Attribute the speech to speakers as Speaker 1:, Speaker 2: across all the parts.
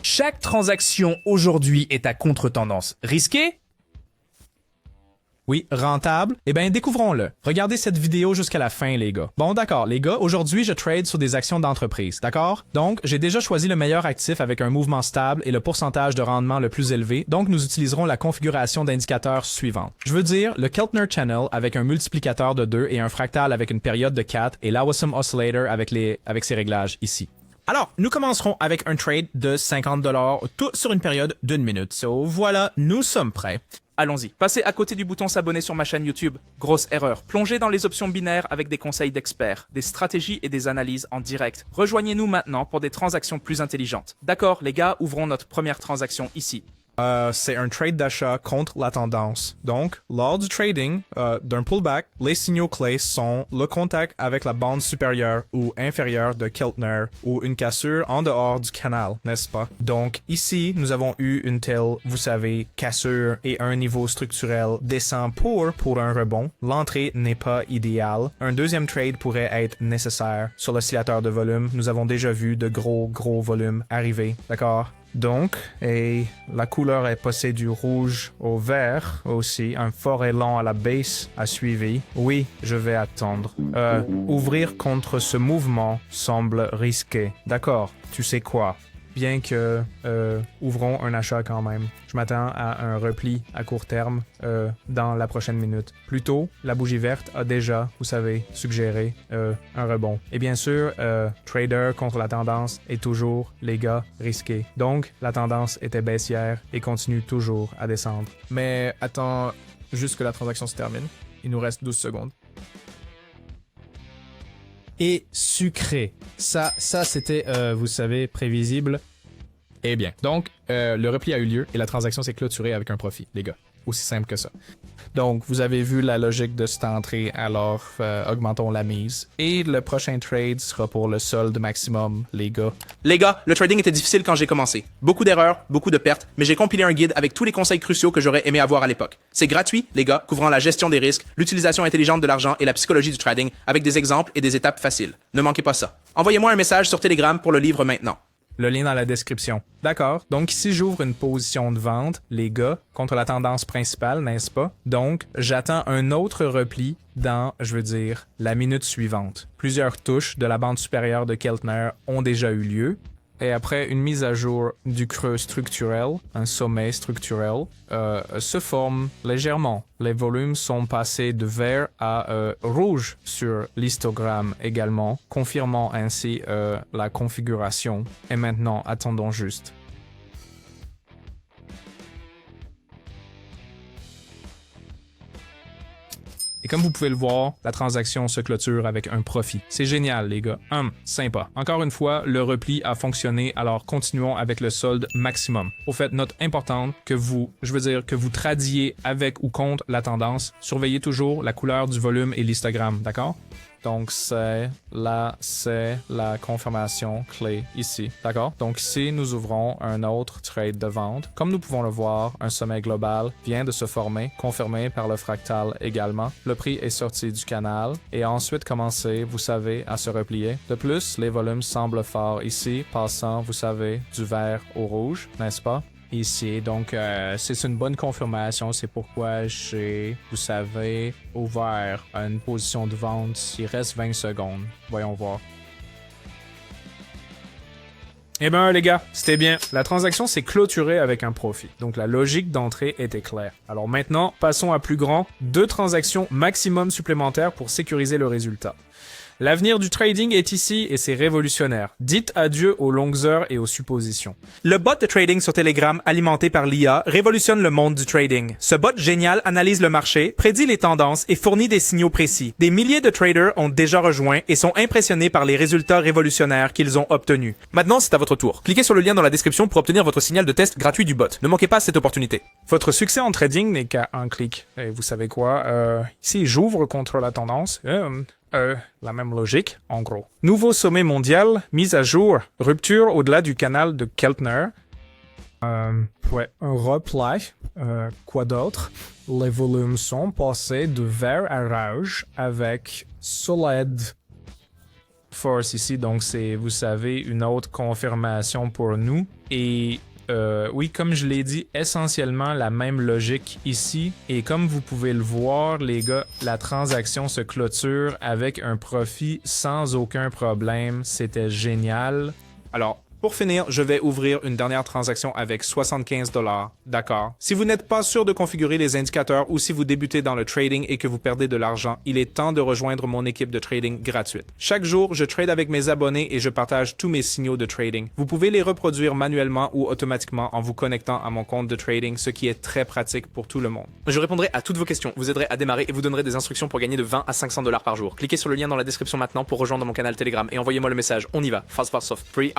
Speaker 1: Chaque transaction aujourd'hui est à contre-tendance. Risqué?
Speaker 2: Oui, rentable? Eh bien, découvrons-le. Regardez cette vidéo jusqu'à la fin, les gars. Bon, d'accord, les gars, aujourd'hui, je trade sur des actions d'entreprise, d'accord? Donc, j'ai déjà choisi le meilleur actif avec un mouvement stable et le pourcentage de rendement le plus élevé, donc nous utiliserons la configuration d'indicateurs suivante. Je veux dire, le Keltner Channel avec un multiplicateur de 2 et un fractal avec une période de 4 et l'Awesome Oscillator avec ses réglages ici. Alors, nous commencerons avec un trade de 50$, tout sur une période d'une minute. So, voilà, nous sommes prêts.
Speaker 1: Allons-y. Passez à côté du bouton s'abonner sur ma chaîne YouTube. Grosse erreur. Plongez dans les options binaires avec des conseils d'experts, des stratégies et des analyses en direct. Rejoignez-nous maintenant pour des transactions plus intelligentes. D'accord, les gars, ouvrons notre première transaction ici.
Speaker 2: C'est un trade d'achat contre la tendance. Donc, lors du trading d'un pullback, les signaux clés sont le contact avec la bande supérieure ou inférieure de Keltner ou une cassure en dehors du canal, n'est-ce pas? Donc, ici, nous avons eu une telle, vous savez, cassure et un niveau structurel descend pour un rebond. L'entrée n'est pas idéale. Un deuxième trade pourrait être nécessaire. Sur l'oscillateur de volume, nous avons déjà vu de gros volumes arriver, d'accord? Donc, et la couleur est passée du rouge au vert aussi. Un fort élan à la base a suivi. Oui, je vais attendre. Ouvrir contre ce mouvement semble risqué. D'accord, tu sais quoi? Bien que ouvrons un achat quand même. Je m'attends à un repli à court terme dans la prochaine minute. Plus tôt, la bougie verte a déjà, vous savez, suggéré un rebond. Et bien sûr, trader contre la tendance est toujours, les gars, risqué. Donc, la tendance était baissière et continue toujours à descendre.
Speaker 3: Mais attends juste que la transaction se termine. Il nous reste 12 secondes.
Speaker 2: Et sucré. Ça c'était, vous savez, prévisible.
Speaker 3: Eh bien, donc, le repli a eu lieu et la transaction s'est clôturée avec un profit, les gars. Aussi simple que ça. Donc, vous avez vu la logique de cette entrée, alors augmentons la mise. Et le prochain trade sera pour le solde maximum, les gars.
Speaker 1: Les gars, le trading était difficile quand j'ai commencé. Beaucoup d'erreurs, beaucoup de pertes, mais j'ai compilé un guide avec tous les conseils cruciaux que j'aurais aimé avoir à l'époque. C'est gratuit, les gars, couvrant la gestion des risques, l'utilisation intelligente de l'argent et la psychologie du trading, avec des exemples et des étapes faciles. Ne manquez pas ça. Envoyez-moi un message sur Telegram pour le livre maintenant.
Speaker 2: Le lien dans la description. D'accord. Donc ici, j'ouvre une position de vente, les gars, contre la tendance principale, n'est-ce pas? Donc, j'attends un autre repli dans, je veux dire, la minute suivante. Plusieurs touches de la bande supérieure de Keltner ont déjà eu lieu. Et après une mise à jour du creux structurel, un sommet structurel, se forme légèrement. Les volumes sont passés de vert à rouge sur l'histogramme également, confirmant ainsi la configuration. Et maintenant, attendons juste. Et comme vous pouvez le voir, la transaction se clôture avec un profit. C'est génial, les gars. Sympa. Encore une fois, le repli a fonctionné, alors continuons avec le solde maximum. Au fait, note importante que vous tradiez avec ou contre la tendance, surveillez toujours la couleur du volume et l'histogramme, d'accord? Donc, c'est la confirmation clé ici. D'accord? Donc ici, nous ouvrons un autre trade de vente. Comme nous pouvons le voir, un sommet global vient de se former, confirmé par le fractal également. Le prix est sorti du canal et a ensuite commencé, vous savez, à se replier. De plus, les volumes semblent forts ici, passant, vous savez, du vert au rouge, n'est-ce pas? Ici, donc c'est une bonne confirmation, c'est pourquoi j'ai, vous savez, ouvert une position de vente. Il reste 20 secondes, voyons voir. Eh ben les gars, c'était bien. La transaction s'est clôturée avec un profit, donc la logique d'entrée était claire. Alors maintenant, passons à plus grand, 2 transactions maximum supplémentaires pour sécuriser le résultat. L'avenir du trading est ici et c'est révolutionnaire. Dites adieu aux longues heures et aux suppositions.
Speaker 1: Le bot de trading sur Telegram alimenté par l'IA révolutionne le monde du trading. Ce bot génial analyse le marché, prédit les tendances et fournit des signaux précis. Des milliers de traders ont déjà rejoint et sont impressionnés par les résultats révolutionnaires qu'ils ont obtenus. Maintenant, c'est à votre tour. Cliquez sur le lien dans la description pour obtenir votre signal de test gratuit du bot. Ne manquez pas cette opportunité.
Speaker 2: Votre succès en trading n'est qu'à un clic. Et vous savez quoi? Ici, j'ouvre contre la tendance. La même logique, en gros. Nouveau sommet mondial, mise à jour, rupture au-delà du canal de Keltner. Un repli. Quoi d'autre? Les volumes sont passés de vert à rouge avec solide
Speaker 3: Force ici, donc c'est, vous savez, une autre confirmation pour nous. Et oui, comme je l'ai dit, essentiellement la même logique ici. Et comme vous pouvez le voir, les gars, la transaction se clôture avec un profit sans aucun problème. C'était génial.
Speaker 1: Alors, pour finir, je vais ouvrir une dernière transaction avec 75 $. D'accord. Si vous n'êtes pas sûr de configurer les indicateurs ou si vous débutez dans le trading et que vous perdez de l'argent, il est temps de rejoindre mon équipe de trading gratuite. Chaque jour, je trade avec mes abonnés et je partage tous mes signaux de trading. Vous pouvez les reproduire manuellement ou automatiquement en vous connectant à mon compte de trading, ce qui est très pratique pour tout le monde.
Speaker 4: Je répondrai à toutes vos questions, vous aiderai à démarrer et vous donnerai des instructions pour gagner de 20 à 500 $ par jour. Cliquez sur le lien dans la description maintenant pour rejoindre mon canal Telegram et envoyez-moi le message. On y va. Fast, fast, soft. Free,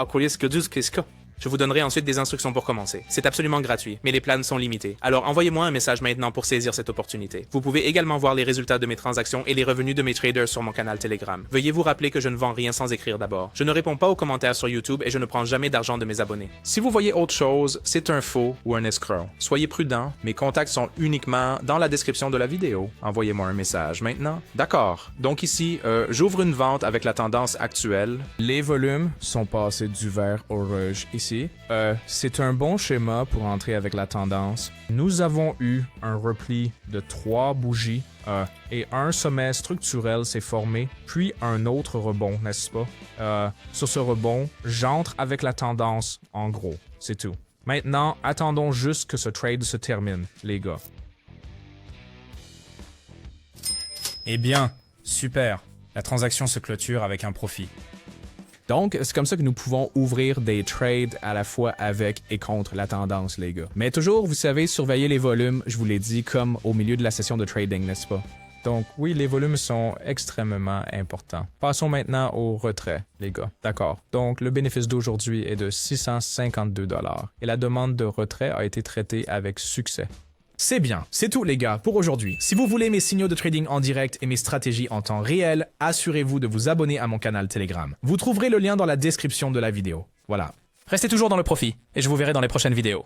Speaker 1: Je vous donnerai ensuite des instructions pour commencer. C'est absolument gratuit, mais les plans sont limités. Alors envoyez-moi un message maintenant pour saisir cette opportunité. Vous pouvez également voir les résultats de mes transactions et les revenus de mes traders sur mon canal Telegram. Veuillez vous rappeler que je ne vends rien sans écrire d'abord. Je ne réponds pas aux commentaires sur YouTube et je ne prends jamais d'argent de mes abonnés. Si vous voyez autre chose, c'est un faux ou un escroc. Soyez prudents, mes contacts sont uniquement dans la description de la vidéo. Envoyez-moi un message maintenant. D'accord. Donc ici, j'ouvre une vente avec la tendance actuelle.
Speaker 3: Les volumes sont passés du vert au rouge ici. C'est un bon schéma pour entrer avec la tendance. Nous avons eu un repli de 3 bougies et un sommet structurel s'est formé, puis un autre rebond, n'est-ce pas? Sur ce rebond, j'entre avec la tendance en gros, c'est tout. Maintenant, attendons juste que ce trade se termine, les gars.
Speaker 5: Eh bien, super. La transaction se clôture avec un profit.
Speaker 3: Donc, c'est comme ça que nous pouvons ouvrir des trades à la fois avec et contre la tendance, les gars. Mais toujours, vous savez, surveiller les volumes, je vous l'ai dit, comme au milieu de la session de trading, n'est-ce pas? Donc oui, les volumes sont extrêmement importants. Passons maintenant au retrait, les gars. D'accord. Donc le bénéfice d'aujourd'hui est de 652 $ et la demande de retrait a été traitée avec succès. C'est bien, c'est tout les gars pour aujourd'hui. Si vous voulez mes signaux de trading en direct et mes stratégies en temps réel, assurez-vous de vous abonner à mon canal Telegram. Vous trouverez le lien dans la description de la vidéo. Voilà.
Speaker 4: Restez toujours dans le profit et je vous verrai dans les prochaines vidéos.